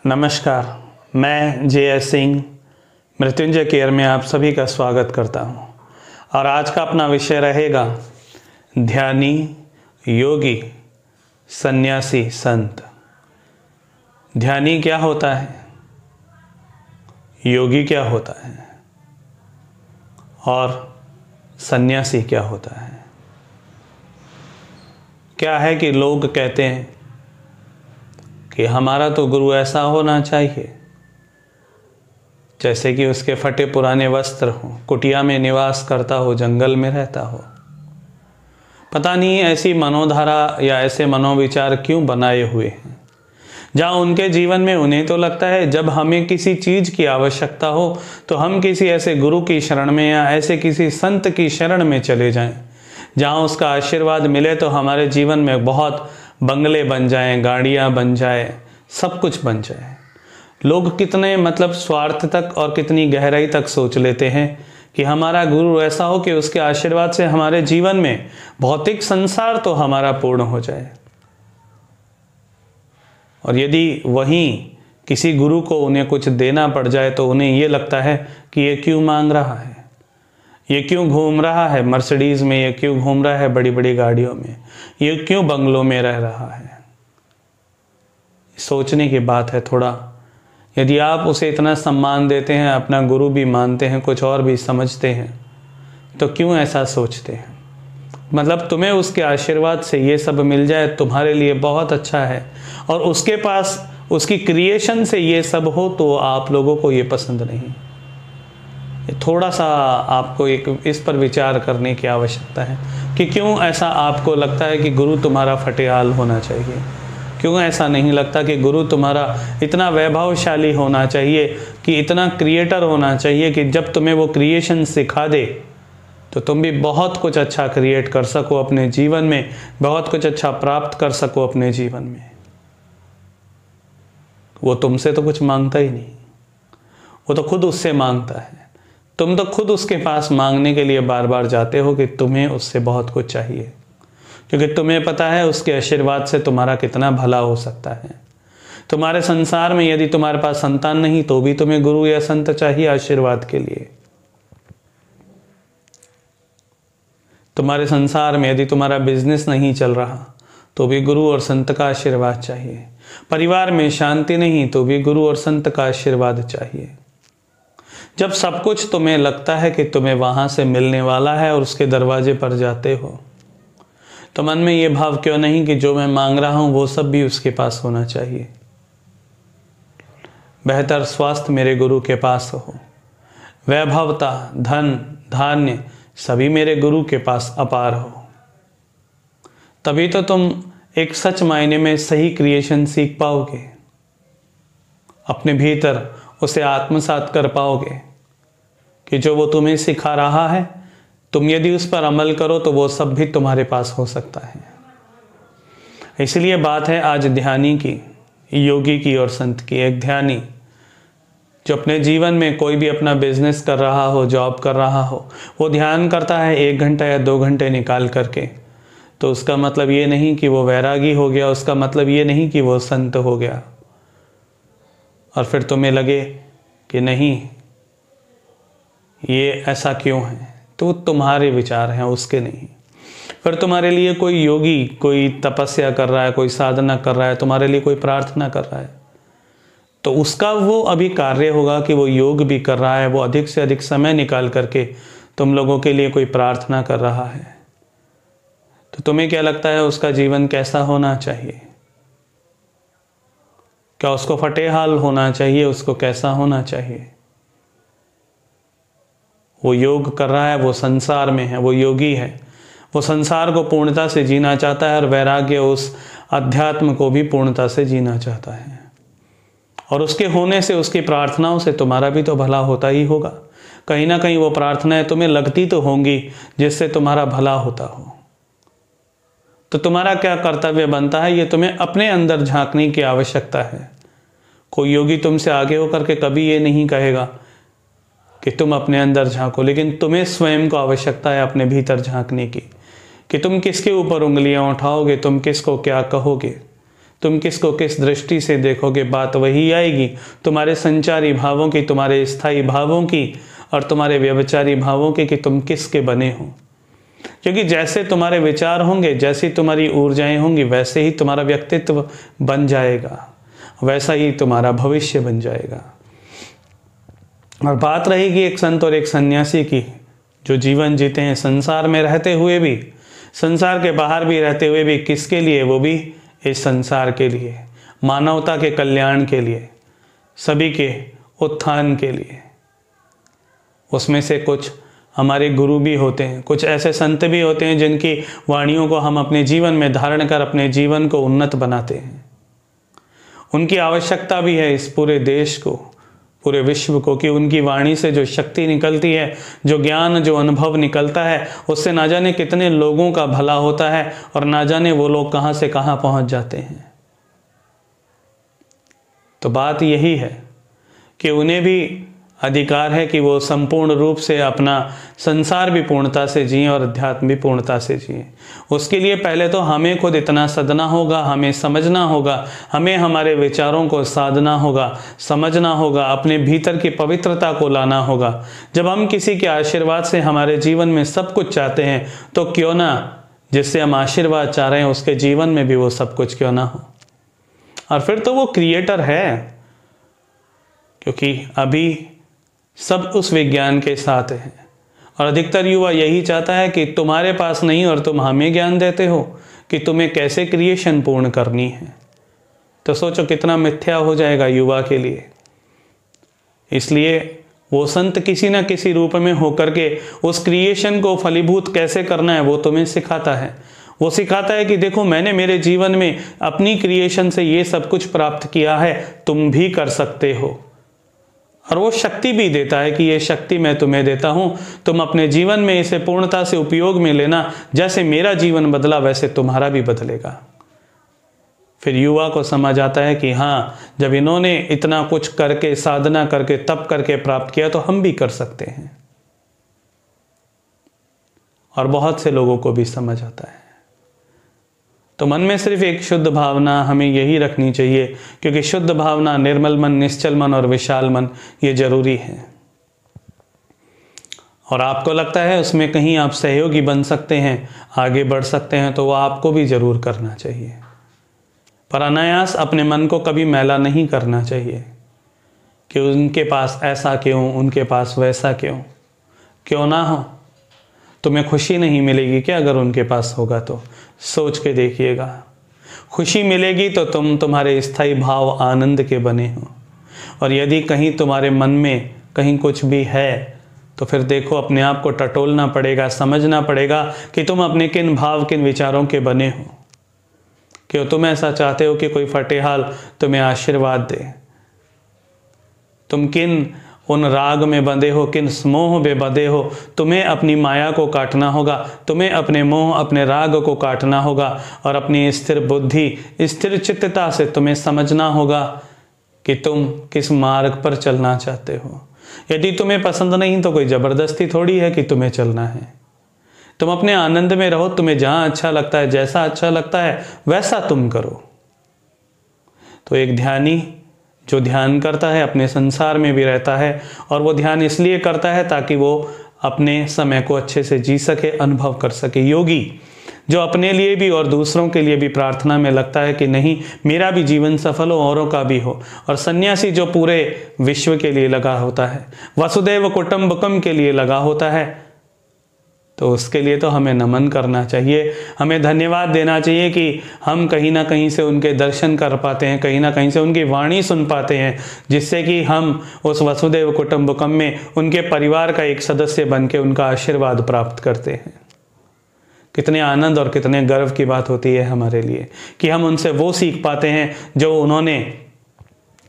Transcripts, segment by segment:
नमस्कार, मैं JS. Singh Mrityunjay care में आप सभी का स्वागत करता हूं। और आज का अपना विषय रहेगा ध्यानी, योगी, सन्यासी, संत। ध्यानी क्या होता है, योगी क्या होता है और सन्यासी क्या होता है। क्या है कि लोग कहते हैं कि हमारा तो गुरु ऐसा होना चाहिए जैसे कि उसके फटे पुराने वस्त्र हो, कुटिया में निवास करता हो, जंगल में रहता हो। पता नहीं ऐसी मनोधारा या ऐसे मनोविचार क्यों बनाए हुए हैं, जहाँ उनके जीवन में उन्हें तो लगता है जब हमें किसी चीज़ की आवश्यकता हो तो हम किसी ऐसे गुरु की शरण में या ऐसे किसी संत की शरण में चले जाएं, जहाँ उसका आशीर्वाद मिले तो हमारे जीवन में बहुत बंगले बन जाएं, गाड़ियाँ बन जाए, सब कुछ बन जाए। लोग कितने स्वार्थ तक और कितनी गहराई तक सोच लेते हैं कि हमारा गुरु ऐसा हो कि उसके आशीर्वाद से हमारे जीवन में भौतिक संसार तो हमारा पूर्ण हो जाए। और यदि वहीं किसी गुरु को उन्हें कुछ देना पड़ जाए तो उन्हें ये लगता है कि ये क्यों मांग रहा है, ये क्यों घूम रहा है मर्सिडीज़ में, ये क्यों घूम रहा है बड़ी बड़ी गाड़ियों में, ये क्यों बंगलों में रह रहा है। सोचने की बात है थोड़ा। यदि आप उसे इतना सम्मान देते हैं, अपना गुरु भी मानते हैं, कुछ और भी समझते हैं, तो क्यों ऐसा सोचते हैं। तुम्हें उसके आशीर्वाद से ये सब मिल जाए तुम्हारे लिए बहुत अच्छा है, और उसके पास उसकी क्रिएशन से ये सब हो तो आप लोगों को ये पसंद नहीं। थोड़ा सा आपको इस पर विचार करने की आवश्यकता है कि क्यों ऐसा आपको लगता है कि गुरु तुम्हारा फटेहाल होना चाहिए। क्यों ऐसा नहीं लगता कि गुरु तुम्हारा इतना वैभवशाली होना चाहिए, कि इतना क्रिएटर होना चाहिए कि जब तुम्हें वो क्रिएशन सिखा दे तो तुम भी बहुत कुछ अच्छा क्रिएट कर सको अपने जीवन में, बहुत कुछ अच्छा प्राप्त कर सको अपने जीवन में। वो तुमसे तो कुछ मांगता ही नहीं, वो तो खुद उससे मांगता है। तुम तो खुद उसके पास मांगने के लिए बार बार जाते हो कि तुम्हें उससे बहुत कुछ चाहिए, क्योंकि तुम्हें पता है उसके आशीर्वाद से तुम्हारा कितना भला हो सकता है। तुम्हारे संसार में यदि तुम्हारे पास संतान नहीं तो भी तुम्हें गुरु या संत चाहिए आशीर्वाद के लिए। तुम्हारे संसार में यदि तुम्हारा बिजनेस नहीं चल रहा तो भी गुरु और संत का आशीर्वाद चाहिए। परिवार में शांति नहीं तो भी गुरु और संत का आशीर्वाद चाहिए। जब सब कुछ तुम्हें लगता है कि तुम्हें वहां से मिलने वाला है और उसके दरवाजे पर जाते हो, तो मन में ये भाव क्यों नहीं कि जो मैं मांग रहा हूं वो सब भी उसके पास होना चाहिए। बेहतर स्वास्थ्य मेरे गुरु के पास हो, वैभवता, धन, धान्य सभी मेरे गुरु के पास अपार हो, तभी तो तुम एक सच मायने में सही क्रिएशन सीख पाओगे, अपने भीतर उसे आत्मसात कर पाओगे कि जो वो तुम्हें सिखा रहा है तुम यदि उस पर अमल करो तो वो सब भी तुम्हारे पास हो सकता है। इसलिए बात है आज ध्यानी की, योगी की और संत की। एक ध्यानी जो अपने जीवन में कोई भी अपना बिजनेस कर रहा हो, जॉब कर रहा हो, वो ध्यान करता है 1 घंटा या 2 घंटे निकाल करके, तो उसका मतलब ये नहीं कि वो वैरागी हो गया, उसका मतलब ये नहीं कि वो संत हो गया। और फिर तुम्हें लगे कि नहीं ये ऐसा क्यों है, तो तुम्हारे विचार हैं, उसके नहीं। फिर तुम्हारे लिए कोई योगी कोई तपस्या कर रहा है, कोई साधना कर रहा है, तुम्हारे लिए कोई प्रार्थना कर रहा है, तो उसका वो अभी कार्य होगा कि वो योग भी कर रहा है, वो अधिक से अधिक समय निकाल करके तुम लोगों के लिए कोई प्रार्थना कर रहा है। तो तुम्हें क्या लगता है उसका जीवन कैसा होना चाहिए? क्या उसको फटेहाल होना चाहिए? उसको कैसा होना चाहिए? वो योग कर रहा है, वो संसार में है, वो योगी है, वो संसार को पूर्णता से जीना चाहता है और वैराग्य उस अध्यात्म को भी पूर्णता से जीना चाहता है। और उसके होने से, उसकी प्रार्थनाओं से तुम्हारा भी तो भला होता ही होगा। कहीं ना कहीं वो प्रार्थनाएं तुम्हें लगती तो होंगी जिससे तुम्हारा भला होता हो। तो तुम्हारा क्या कर्तव्य बनता है, ये तुम्हें अपने अंदर झांकने की आवश्यकता है। कोई योगी तुमसे आगे होकर के कभी ये नहीं कहेगा कि तुम अपने अंदर झांको, लेकिन तुम्हें स्वयं को आवश्यकता है अपने भीतर झांकने की, कि तुम किसके ऊपर उंगलियां उठाओगे, तुम किसको क्या कहोगे। तुम किसको किस दृष्टि से देखोगे, बात वही आएगी तुम्हारे संचारी भावों की, तुम्हारे स्थायी भावों की और तुम्हारे व्यभिचारी भावों की, कि तुम किसके बने हो। क्योंकि जैसे तुम्हारे विचार होंगे, जैसी तुम्हारी ऊर्जाएं होंगी, वैसे ही तुम्हारा व्यक्तित्व बन जाएगा, वैसा ही तुम्हारा भविष्य बन जाएगा। और बात रहेगी एक संत और एक सन्यासी की, जो जीवन जीते हैं संसार में रहते हुए भी, संसार के बाहर भी रहते हुए भी, किसके लिए? वो भी इस संसार के लिए, मानवता के कल्याण के लिए, सभी के उत्थान के लिए। उसमें से कुछ हमारे गुरु भी होते हैं, कुछ ऐसे संत भी होते हैं जिनकी वाणियों को हम अपने जीवन में धारण कर अपने जीवन को उन्नत बनाते हैं। उनकी आवश्यकता भी है इस पूरे देश को, पूरे विश्व को, कि उनकी वाणी से जो शक्ति निकलती है, जो ज्ञान, जो अनुभव निकलता है, उससे ना जाने कितने लोगों का भला होता है और ना जाने वो लोग कहाँ से कहाँ पहुँच जाते हैं। तो बात यही है कि उन्हें भी अधिकार है कि वो संपूर्ण रूप से अपना संसार भी पूर्णता से जिएं और अध्यात्म भी पूर्णता से जिएं। उसके लिए पहले तो हमें खुद इतना सदना होगा, हमें समझना होगा, हमें हमारे विचारों को साधना होगा, समझना होगा, अपने भीतर की पवित्रता को लाना होगा। जब हम किसी के आशीर्वाद से हमारे जीवन में सब कुछ चाहते हैं, तो क्यों ना जिससे हम आशीर्वाद चाह रहे हैं उसके जीवन में भी वो सब कुछ क्यों ना हो। और फिर तो वो क्रिएटर है, क्योंकि अभी सब उस विज्ञान के साथ है। और अधिकतर युवा यही चाहता है कि तुम्हारे पास नहीं और तुम हमें ज्ञान देते हो कि तुम्हें कैसे क्रिएशन पूर्ण करनी है। तो सोचो कितना मिथ्या हो जाएगा युवा के लिए। इसलिए वो संत किसी ना किसी रूप में होकर के उस क्रिएशन को फलीभूत कैसे करना है वो तुम्हें सिखाता है। वो सिखाता है कि देखो, मैंने मेरे जीवन में अपनी क्रिएशन से ये सब कुछ प्राप्त किया है, तुम भी कर सकते हो। और वो शक्ति भी देता है कि ये शक्ति मैं तुम्हें देता हूं, तुम अपने जीवन में इसे पूर्णता से उपयोग में लेना। जैसे मेरा जीवन बदला वैसे तुम्हारा भी बदलेगा। फिर युवा को समझ आता है कि हाँ, जब इन्होंने इतना कुछ करके, साधना करके, तप करके प्राप्त किया, तो हम भी कर सकते हैं। और बहुत से लोगों को भी समझ आता है। तो मन में सिर्फ एक शुद्ध भावना हमें यही रखनी चाहिए, क्योंकि शुद्ध भावना, निर्मल मन, निश्चल मन और विशाल मन, ये जरूरी है। और आपको लगता है उसमें कहीं आप सहयोगी बन सकते हैं, आगे बढ़ सकते हैं, तो वो आपको भी जरूर करना चाहिए। पर अनायास अपने मन को कभी मैला नहीं करना चाहिए कि उनके पास ऐसा क्यों, उनके पास वैसा क्यों। क्यों ना हो, तुम्हें खुशी नहीं मिलेगी क्या अगर उनके पास होगा? तो सोच के देखिएगा, खुशी मिलेगी तो तुम्हारे स्थायी भाव आनंद के बने हो। और यदि कहीं तुम्हारे मन में कहीं कुछ भी है, तो फिर देखो, अपने आप को टटोलना पड़ेगा, समझना पड़ेगा कि तुम अपने किन भाव, किन विचारों के बने हो। क्यों तुम ऐसा चाहते हो कि कोई फटेहाल तुम्हें आशीर्वाद दे? तुम किन उन राग में बंधे हो, किन मोह में बंधे हो? तुम्हें अपनी माया को काटना होगा, तुम्हें अपने मोह, अपने राग को काटना होगा और अपनी स्थिर बुद्धि, स्थिर चित्तता से तुम्हें समझना होगा कि तुम किस मार्ग पर चलना चाहते हो। यदि तुम्हें पसंद नहीं तो कोई जबरदस्ती थोड़ी है कि तुम्हें चलना है। तुम अपने आनंद में रहो, तुम्हें जहां अच्छा लगता है, जैसा अच्छा लगता है वैसा तुम करो। तो एक ध्यानी जो ध्यान करता है अपने संसार में भी रहता है, और वो ध्यान इसलिए करता है ताकि वो अपने समय को अच्छे से जी सके, अनुभव कर सके। योगी जो अपने लिए भी और दूसरों के लिए भी प्रार्थना में लगता है कि नहीं, मेरा भी जीवन सफल हो, औरों का भी हो। और सन्यासी जो पूरे विश्व के लिए लगा होता है, वसुदैव कुटुंबकम के लिए लगा होता है, तो उसके लिए तो हमें नमन करना चाहिए, हमें धन्यवाद देना चाहिए कि हम कहीं ना कहीं से उनके दर्शन कर पाते हैं, कहीं ना कहीं से उनकी वाणी सुन पाते हैं, जिससे कि हम उस वसुदैव कुटुंबकम में उनके परिवार का एक सदस्य बन के उनका आशीर्वाद प्राप्त करते हैं। कितने आनंद और कितने गर्व की बात होती है हमारे लिए कि हम उनसे वो सीख पाते हैं जो उन्होंने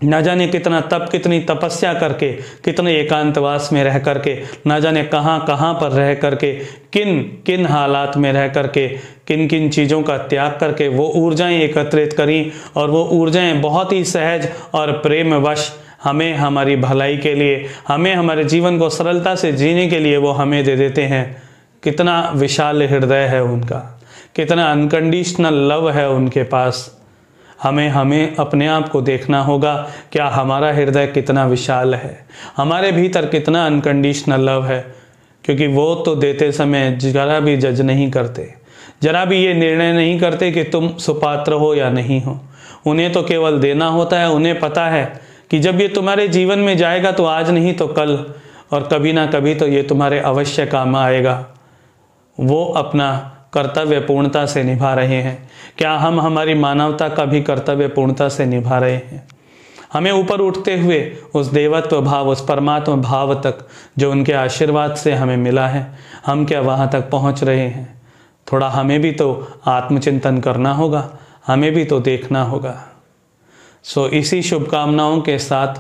ना जाने कितना तप, कितनी तपस्या करके, कितने एकांतवास में रह करके, ना जाने कहाँ कहाँ पर रह करके, किन किन हालात में रह करके, किन किन चीज़ों का त्याग करके वो ऊर्जाएं एकत्रित करी, और वो ऊर्जाएं बहुत ही सहज और प्रेमवश हमें, हमारी भलाई के लिए, हमें हमारे जीवन को सरलता से जीने के लिए वो हमें दे देते हैं। कितना विशाल हृदय है उनका, कितना अनकंडीशनल लव है उनके पास। हमें अपने आप को देखना होगा, क्या हमारा हृदय कितना विशाल है, हमारे भीतर कितना अनकंडीशनल लव है। क्योंकि वो तो देते समय जरा भी जज नहीं करते, जरा भी ये निर्णय नहीं करते कि तुम सुपात्र हो या नहीं हो। उन्हें तो केवल देना होता है। उन्हें पता है कि जब ये तुम्हारे जीवन में जाएगा तो आज नहीं तो कल, और कभी ना कभी तो ये तुम्हारे अवश्य काम आएगा। वो अपना कर्तव्य पूर्णता से निभा रहे हैं। क्या हम हमारी मानवता का भी कर्तव्य पूर्णता से निभा रहे हैं? हमें ऊपर उठते हुए उस देवत्व भाव, उस परमात्मा भाव तक जो उनके आशीर्वाद से हमें मिला है, हम क्या वहाँ तक पहुँच रहे हैं? थोड़ा हमें भी तो आत्मचिंतन करना होगा, हमें भी तो देखना होगा। सो इसी शुभकामनाओं के साथ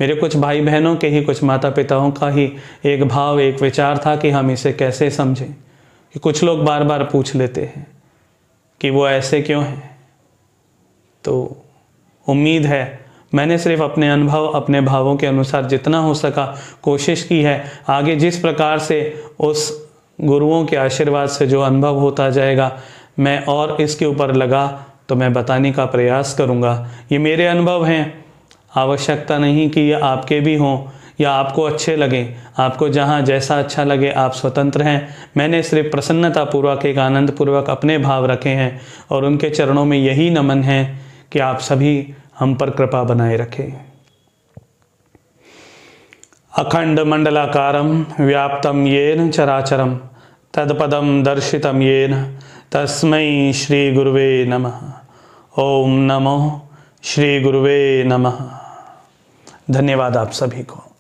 मेरे कुछ भाई बहनों के ही, कुछ माता पिताओं का ही एक भाव, एक विचार था कि हम इसे कैसे समझें। कि कुछ लोग बार बार पूछ लेते हैं कि वो ऐसे क्यों हैं। तो उम्मीद है मैंने सिर्फ अपने अनुभव, अपने भावों के अनुसार जितना हो सका कोशिश की है। आगे जिस प्रकार से उस गुरुओं के आशीर्वाद से जो अनुभव होता जाएगा, मैं और इसके ऊपर लगा तो मैं बताने का प्रयास करूँगा। ये मेरे अनुभव हैं, आवश्यकता नहीं कि ये आपके भी हों या आपको अच्छे लगें। आपको जहाँ जैसा अच्छा लगे आप स्वतंत्र हैं। मैंने सिर्फ प्रसन्नतापूर्वक, एक आनंदपूर्वक अपने भाव रखे हैं और उनके चरणों में यही नमन है कि आप सभी हम पर कृपा बनाए रखें। अखंड मंडलाकारं व्याप्तं येन चराचरं तत्पदं दर्शितं येन तस्मै श्री गुरुवे नमः। ओम नमो श्री गुरुवे नमः। धन्यवाद आप सभी को।